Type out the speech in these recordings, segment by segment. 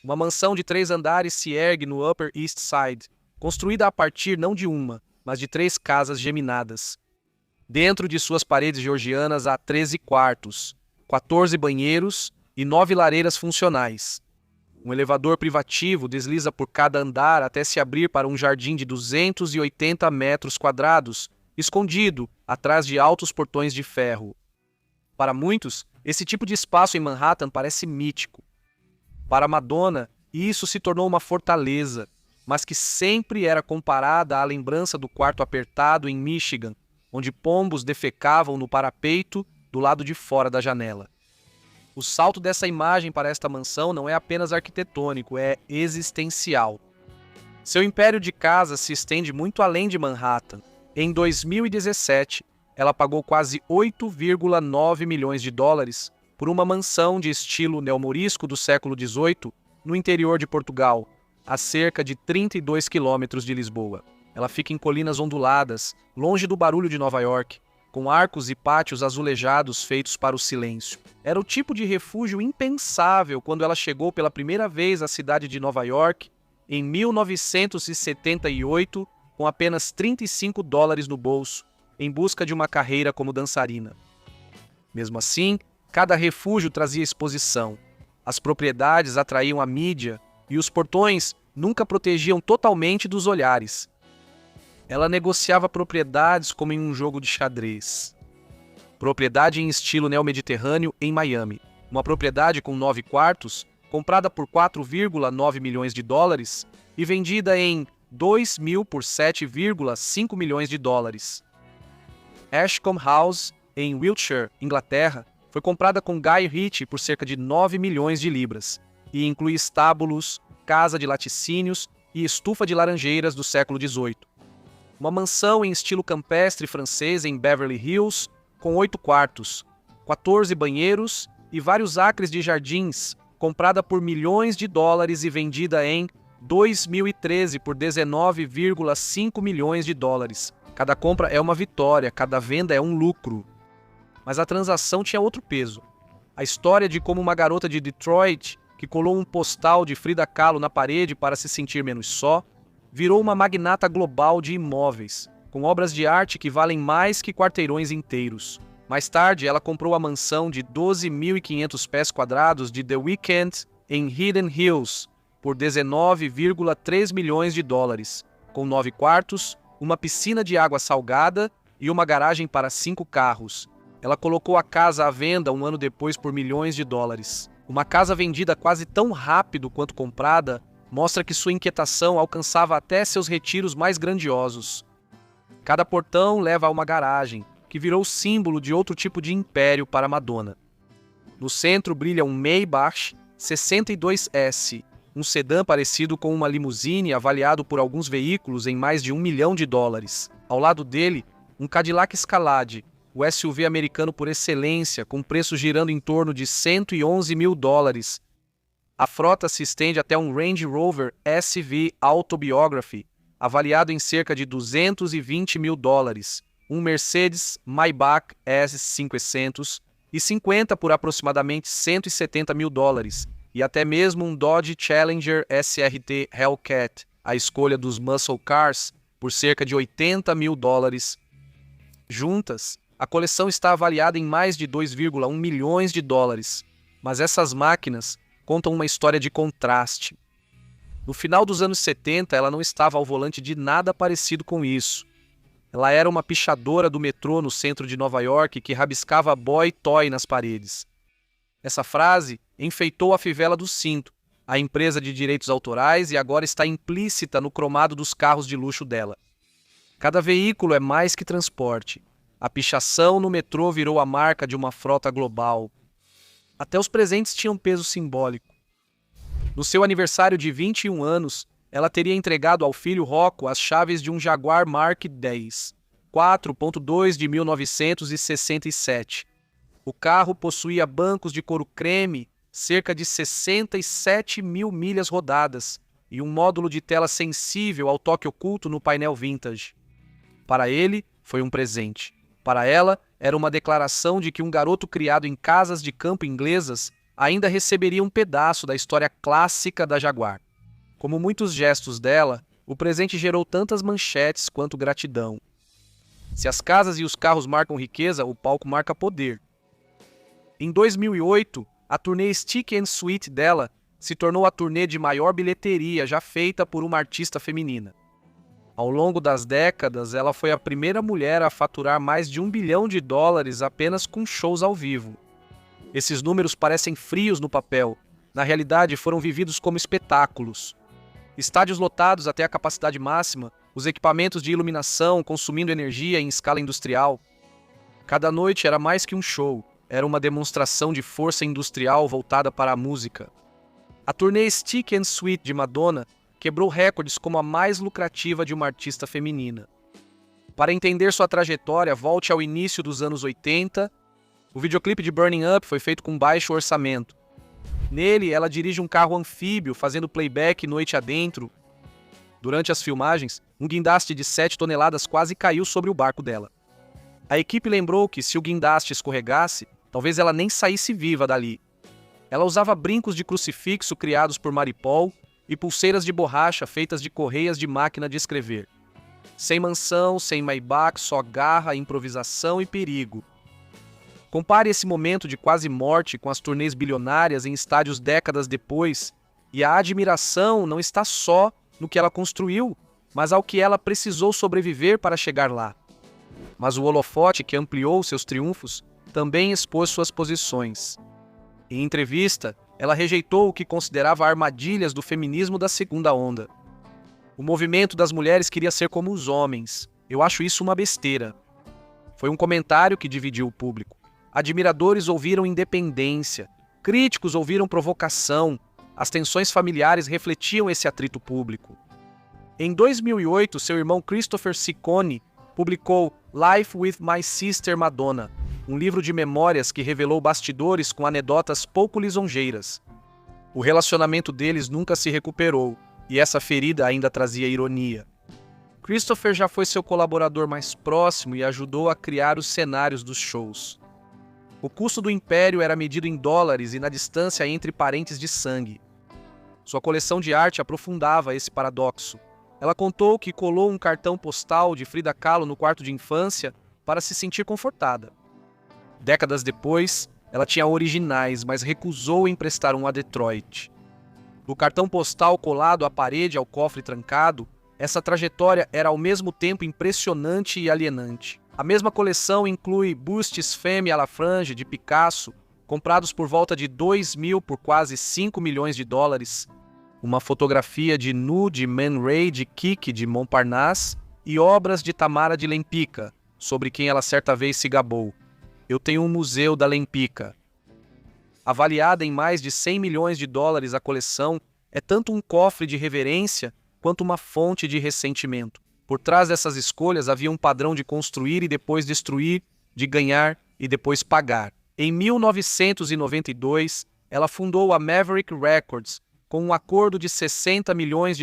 Uma mansão de 3 andares se ergue no Upper East Side, construída a partir não de uma, mas de 3 casas geminadas. Dentro de suas paredes georgianas há 13 quartos, 14 banheiros e 9 lareiras funcionais. Um elevador privativo desliza por cada andar até se abrir para um jardim de 280 metros quadrados, escondido atrás de altos portões de ferro. Para muitos, esse tipo de espaço em Manhattan parece mítico. Para Madonna, isso se tornou uma fortaleza, mas que sempre era comparada à lembrança do quarto apertado em Michigan, onde pombos defecavam no parapeito do lado de fora da janela. O salto dessa imagem para esta mansão não é apenas arquitetônico, é existencial. Seu império de casas se estende muito além de Manhattan. Em 2017, ela pagou quase 8,9 milhões de dólares por uma mansão de estilo neomorisco do século XVIII no interior de Portugal, a cerca de 32 quilômetros de Lisboa. Ela fica em colinas onduladas, longe do barulho de Nova York, com arcos e pátios azulejados feitos para o silêncio. Era o tipo de refúgio impensável quando ela chegou pela primeira vez à cidade de Nova York, em 1978, com apenas 35 dólares no bolso, em busca de uma carreira como dançarina. Mesmo assim, cada refúgio trazia exposição. As propriedades atraíam a mídia e os portões nunca protegiam totalmente dos olhares. Ela negociava propriedades como em um jogo de xadrez. Propriedade em estilo neomediterrâneo em Miami. Uma propriedade com 9 quartos, comprada por 4,9 milhões de dólares e vendida em 2.000 por 7,5 milhões de dólares. Ashcombe House, em Wiltshire, Inglaterra, foi comprada com Guy Ritchie por cerca de 9 milhões de libras e inclui estábulos, casa de laticínios e estufa de laranjeiras do século XVIII. Uma mansão em estilo campestre francês em Beverly Hills, com 8 quartos, 14 banheiros e vários acres de jardins, comprada por milhões de dólares e vendida em 2013 por 19,5 milhões de dólares. Cada compra é uma vitória, cada venda é um lucro. Mas a transação tinha outro peso. A história de como uma garota de Detroit, que colou um postal de Frida Kahlo na parede para se sentir menos só, virou uma magnata global de imóveis, com obras de arte que valem mais que quarteirões inteiros. Mais tarde, ela comprou a mansão de 12.500 pés quadrados de The Weeknd em Hidden Hills por 19,3 milhões de dólares, com 9 quartos, uma piscina de água salgada e uma garagem para 5 carros. Ela colocou a casa à venda um ano depois por milhões de dólares. Uma casa vendida quase tão rápido quanto comprada mostra que sua inquietação alcançava até seus retiros mais grandiosos. Cada portão leva a uma garagem, que virou símbolo de outro tipo de império para Madonna. No centro brilha um Maybach 62S, um sedã parecido com uma limusine avaliado por alguns veículos em mais de $1 milhão. Ao lado dele, um Cadillac Escalade, o SUV americano por excelência, com preço girando em torno de $111 mil. A frota se estende até um Range Rover SV Autobiography, avaliado em cerca de $220 mil, um Mercedes Maybach S500 e 50 por aproximadamente $170 mil, e até mesmo um Dodge Challenger SRT Hellcat, a escolha dos muscle cars, por cerca de $80 mil. Juntas, a coleção está avaliada em mais de $2,1 milhões, mas essas máquinas contam uma história de contraste. No final dos anos 70, ela não estava ao volante de nada parecido com isso. Ela era uma pichadora do metrô no centro de Nova York que rabiscava boy toy nas paredes. Essa frase enfeitou a fivela do cinto, a empresa de direitos autorais, e agora está implícita no cromado dos carros de luxo dela. Cada veículo é mais que transporte. A pichação no metrô virou a marca de uma frota global. Até os presentes tinham peso simbólico. No seu aniversário de 21 anos, ela teria entregado ao filho Rocco as chaves de um Jaguar Mark X, 4.2 de 1967. O carro possuía bancos de couro creme, cerca de 67 mil milhas rodadas e um módulo de tela sensível ao toque oculto no painel vintage. Para ele, foi um presente. Para ela, era uma declaração de que um garoto criado em casas de campo inglesas ainda receberia um pedaço da história clássica da Jaguar. Como muitos gestos dela, o presente gerou tantas manchetes quanto gratidão. Se as casas e os carros marcam riqueza, o palco marca poder. Em 2008, a turnê Stick and Sweet dela se tornou a turnê de maior bilheteria já feita por uma artista feminina. Ao longo das décadas, ela foi a primeira mulher a faturar mais de $1 bilhão apenas com shows ao vivo. Esses números parecem frios no papel, na realidade foram vividos como espetáculos. Estádios lotados até a capacidade máxima, os equipamentos de iluminação consumindo energia em escala industrial. Cada noite era mais que um show, era uma demonstração de força industrial voltada para a música. A turnê Stick and Sweet de Madonna quebrou recordes como a mais lucrativa de uma artista feminina. Para entender sua trajetória, volte ao início dos anos 80. O videoclipe de Burning Up foi feito com baixo orçamento. Nele, ela dirige um carro anfíbio fazendo playback noite adentro. Durante as filmagens, um guindaste de 7 toneladas quase caiu sobre o barco dela. A equipe lembrou que, se o guindaste escorregasse, talvez ela nem saísse viva dali. Ela usava brincos de crucifixo criados por Maripol e pulseiras de borracha feitas de correias de máquina de escrever. Sem mansão, sem Maybach, só garra, improvisação e perigo. Compare esse momento de quase morte com as turnês bilionárias em estádios décadas depois, e a admiração não está só no que ela construiu, mas ao que ela precisou sobreviver para chegar lá. Mas o holofote que ampliou seus triunfos também expôs suas posições. Em entrevista, ela rejeitou o que considerava armadilhas do feminismo da segunda onda. O movimento das mulheres queria ser como os homens. Eu acho isso uma besteira. Foi um comentário que dividiu o público. Admiradores ouviram independência, críticos ouviram provocação, as tensões familiares refletiam esse atrito público. Em 2008, seu irmão Christopher Ciccone publicou Life with My Sister Madonna, um livro de memórias que revelou bastidores com anedotas pouco lisonjeiras. O relacionamento deles nunca se recuperou, e essa ferida ainda trazia ironia. Christopher já foi seu colaborador mais próximo e ajudou a criar os cenários dos shows. O custo do império era medido em dólares e na distância entre parentes de sangue. Sua coleção de arte aprofundava esse paradoxo. Ela contou que colou um cartão postal de Frida Kahlo no quarto de infância para se sentir confortada. Décadas depois, ela tinha originais, mas recusou emprestar um a Detroit. Do cartão postal colado à parede ao cofre trancado, essa trajetória era ao mesmo tempo impressionante e alienante. A mesma coleção inclui bustes Femme à la Frange de Picasso, comprados por volta de $2.000 por quase $5 milhões, uma fotografia de nu de Man Ray de Kiki de Montparnasse e obras de Tamara de Lempicka, sobre quem ela certa vez se gabou. Eu tenho um museu da Lempicka. Avaliada em mais de $100 milhões, a coleção é tanto um cofre de reverência quanto uma fonte de ressentimento. Por trás dessas escolhas havia um padrão de construir e depois destruir, de ganhar e depois pagar. Em 1992, ela fundou a Maverick Records com um acordo de $60 milhões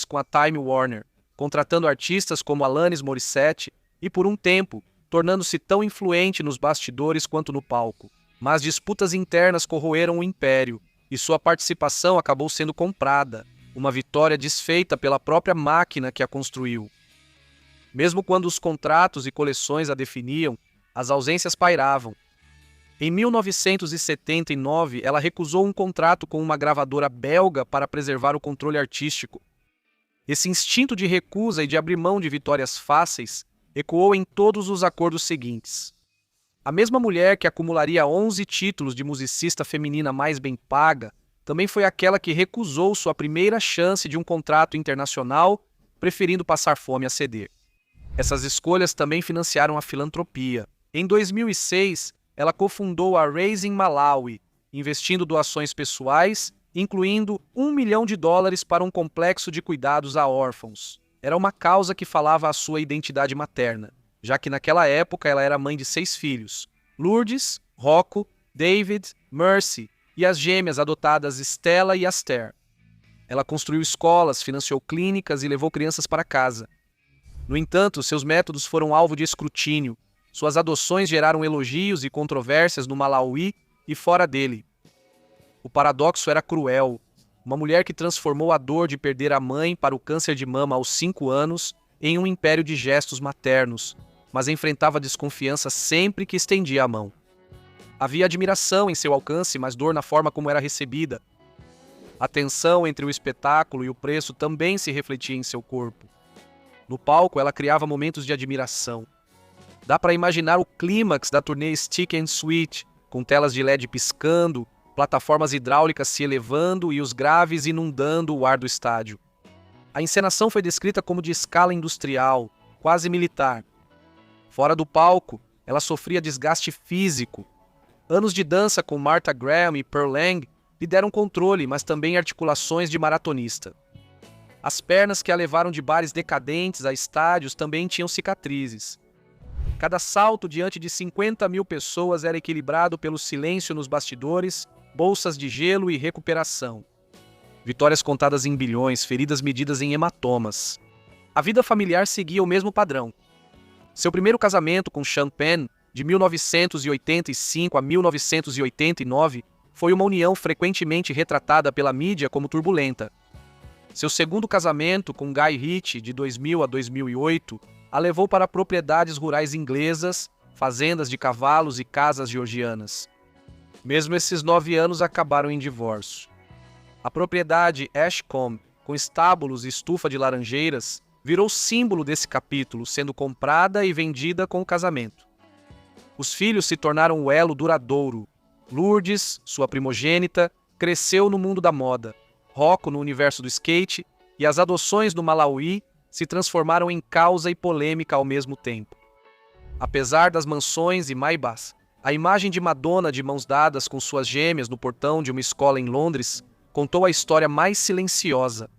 com a Time Warner, contratando artistas como Alanis Morissette e, por um tempo, tornando-se tão influente nos bastidores quanto no palco. Mas disputas internas corroeram o império, e sua participação acabou sendo comprada, uma vitória desfeita pela própria máquina que a construiu. Mesmo quando os contratos e coleções a definiam, as ausências pairavam. Em 1979, ela recusou um contrato com uma gravadora belga para preservar o controle artístico. Esse instinto de recusa e de abrir mão de vitórias fáceis ecoou em todos os acordos seguintes. A mesma mulher que acumularia 11 títulos de musicista feminina mais bem paga também foi aquela que recusou sua primeira chance de um contrato internacional, preferindo passar fome a ceder. Essas escolhas também financiaram a filantropia. Em 2006, ela cofundou a Raising Malawi, investindo doações pessoais, incluindo $1 milhão para um complexo de cuidados a órfãos. Era uma causa que falava à sua identidade materna, já que naquela época ela era mãe de 6 filhos: Lourdes, Rocco, David, Mercy e as gêmeas adotadas Stella e Aster. Ela construiu escolas, financiou clínicas e levou crianças para casa. No entanto, seus métodos foram alvo de escrutínio. Suas adoções geraram elogios e controvérsias no Malawi e fora dele. O paradoxo era cruel. Uma mulher que transformou a dor de perder a mãe para o câncer de mama aos 5 anos em um império de gestos maternos, mas enfrentava desconfiança sempre que estendia a mão. Havia admiração em seu alcance, mas dor na forma como era recebida. A tensão entre o espetáculo e o preço também se refletia em seu corpo. No palco, ela criava momentos de admiração. Dá para imaginar o clímax da turnê Stick and Sweet, com telas de LED piscando, plataformas hidráulicas se elevando e os graves inundando o ar do estádio. A encenação foi descrita como de escala industrial, quase militar. Fora do palco, ela sofria desgaste físico. Anos de dança com Martha Graham e Pearl Lang lhe deram controle, mas também articulações de maratonista. As pernas que a levaram de bares decadentes a estádios também tinham cicatrizes. Cada salto diante de 50 mil pessoas era equilibrado pelo silêncio nos bastidores, bolsas de gelo e recuperação. Vitórias contadas em bilhões, feridas medidas em hematomas. A vida familiar seguia o mesmo padrão. Seu primeiro casamento com Sean Penn, de 1985 a 1989, foi uma união frequentemente retratada pela mídia como turbulenta. Seu segundo casamento com Guy Ritchie, de 2000 a 2008, a levou para propriedades rurais inglesas, fazendas de cavalos e casas georgianas. Mesmo esses 9 anos acabaram em divórcio. A propriedade Ashcombe, com estábulos e estufa de laranjeiras, virou símbolo desse capítulo, sendo comprada e vendida com o casamento. Os filhos se tornaram um elo duradouro. Lourdes, sua primogênita, cresceu no mundo da moda, Rocco no universo do skate, e as adoções no Malawi se transformaram em causa e polêmica ao mesmo tempo. Apesar das mansões e Maybachs, a imagem de Madonna de mãos dadas com suas gêmeas no portão de uma escola em Londres contou a história mais silenciosa.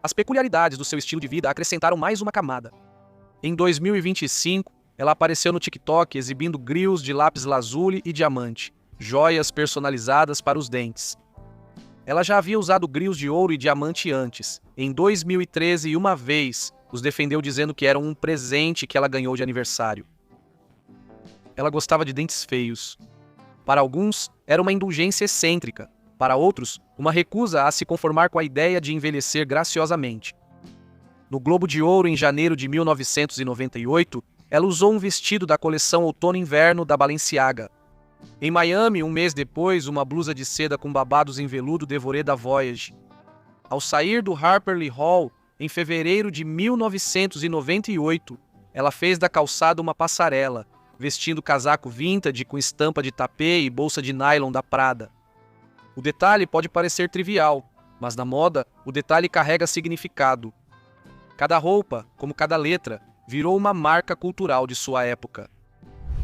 As peculiaridades do seu estilo de vida acrescentaram mais uma camada. Em 2025, ela apareceu no TikTok exibindo grills de lápis lazuli e diamante, joias personalizadas para os dentes. Ela já havia usado grills de ouro e diamante antes. Em 2013, e uma vez, os defendeu dizendo que eram um presente que ela ganhou de aniversário. Ela gostava de dentes feios. Para alguns, era uma indulgência excêntrica. Para outros, uma recusa a se conformar com a ideia de envelhecer graciosamente. No Globo de Ouro, em janeiro de 1998, ela usou um vestido da coleção Outono-Inverno da Balenciaga. Em Miami, um mês depois, uma blusa de seda com babados em veludo Devoré da Voyage. Ao sair do Harper Lee Hall, em fevereiro de 1998, ela fez da calçada uma passarela, vestindo casaco vintage com estampa de tapê e bolsa de nylon da Prada. O detalhe pode parecer trivial, mas na moda, o detalhe carrega significado. Cada roupa, como cada letra, virou uma marca cultural de sua época.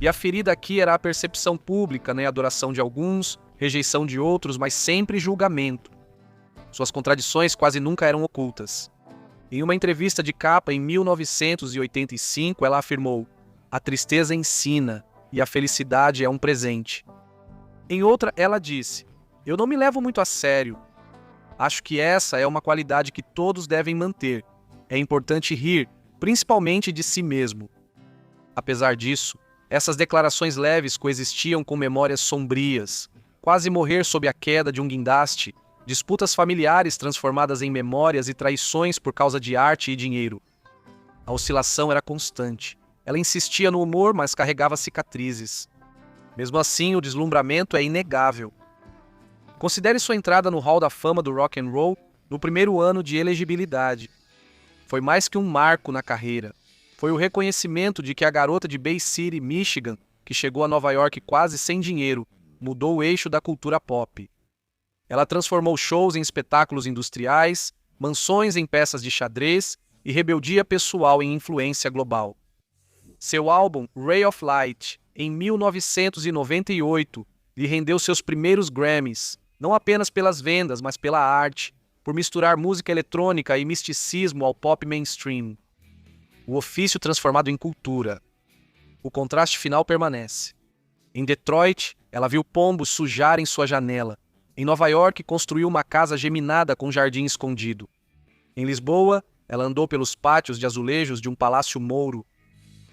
E a ferida aqui era a percepção pública, né? Adoração de alguns, rejeição de outros, mas sempre julgamento. Suas contradições quase nunca eram ocultas. Em uma entrevista de capa em 1985, ela afirmou: "A tristeza ensina e a felicidade é um presente." Em outra, ela disse: "Eu não me levo muito a sério. Acho que essa é uma qualidade que todos devem manter. É importante rir, principalmente de si mesmo." Apesar disso, essas declarações leves coexistiam com memórias sombrias, quase morrer sob a queda de um guindaste, disputas familiares transformadas em memórias e traições por causa de arte e dinheiro. A oscilação era constante. Ela insistia no humor, mas carregava cicatrizes. Mesmo assim, o deslumbramento é inegável. Considere sua entrada no Hall da Fama do Rock and Roll no primeiro ano de elegibilidade. Foi mais que um marco na carreira. Foi o reconhecimento de que a garota de Bay City, Michigan, que chegou a Nova York quase sem dinheiro, mudou o eixo da cultura pop. Ela transformou shows em espetáculos industriais, mansões em peças de xadrez e rebeldia pessoal em influência global. Seu álbum Ray of Light, em 1998, lhe rendeu seus primeiros Grammys, não apenas pelas vendas, mas pela arte, por misturar música eletrônica e misticismo ao pop mainstream. O ofício transformado em cultura. O contraste final permanece. Em Detroit, ela viu pombos sujarem sua janela. Em Nova York, construiu uma casa geminada com jardim escondido. Em Lisboa, ela andou pelos pátios de azulejos de um palácio mouro.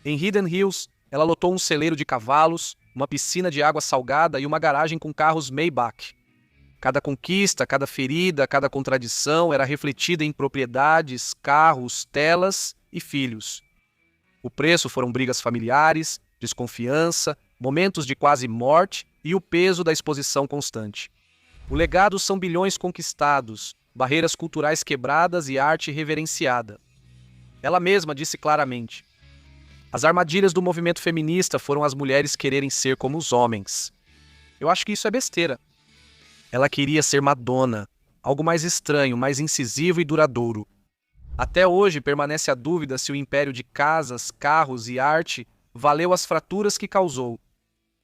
Em Hidden Hills, ela lotou um celeiro de cavalos, uma piscina de água salgada e uma garagem com carros Maybach. Cada conquista, cada ferida, cada contradição era refletida em propriedades, carros, telas e filhos. O preço foram brigas familiares, desconfiança, momentos de quase morte e o peso da exposição constante. O legado são bilhões conquistados, barreiras culturais quebradas e arte reverenciada. Ela mesma disse claramente: as armadilhas do movimento feminista foram as mulheres quererem ser como os homens. Eu acho que isso é besteira. Ela queria ser Madonna, algo mais estranho, mais incisivo e duradouro. Até hoje permanece a dúvida se o império de casas, carros e arte valeu as fraturas que causou.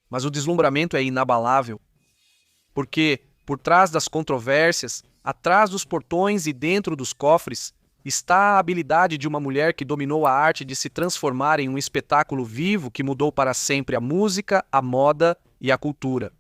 Mas o deslumbramento é inabalável. Porque, por trás das controvérsias, atrás dos portões e dentro dos cofres, está a habilidade de uma mulher que dominou a arte de se transformar em um espetáculo vivo que mudou para sempre a música, a moda e a cultura.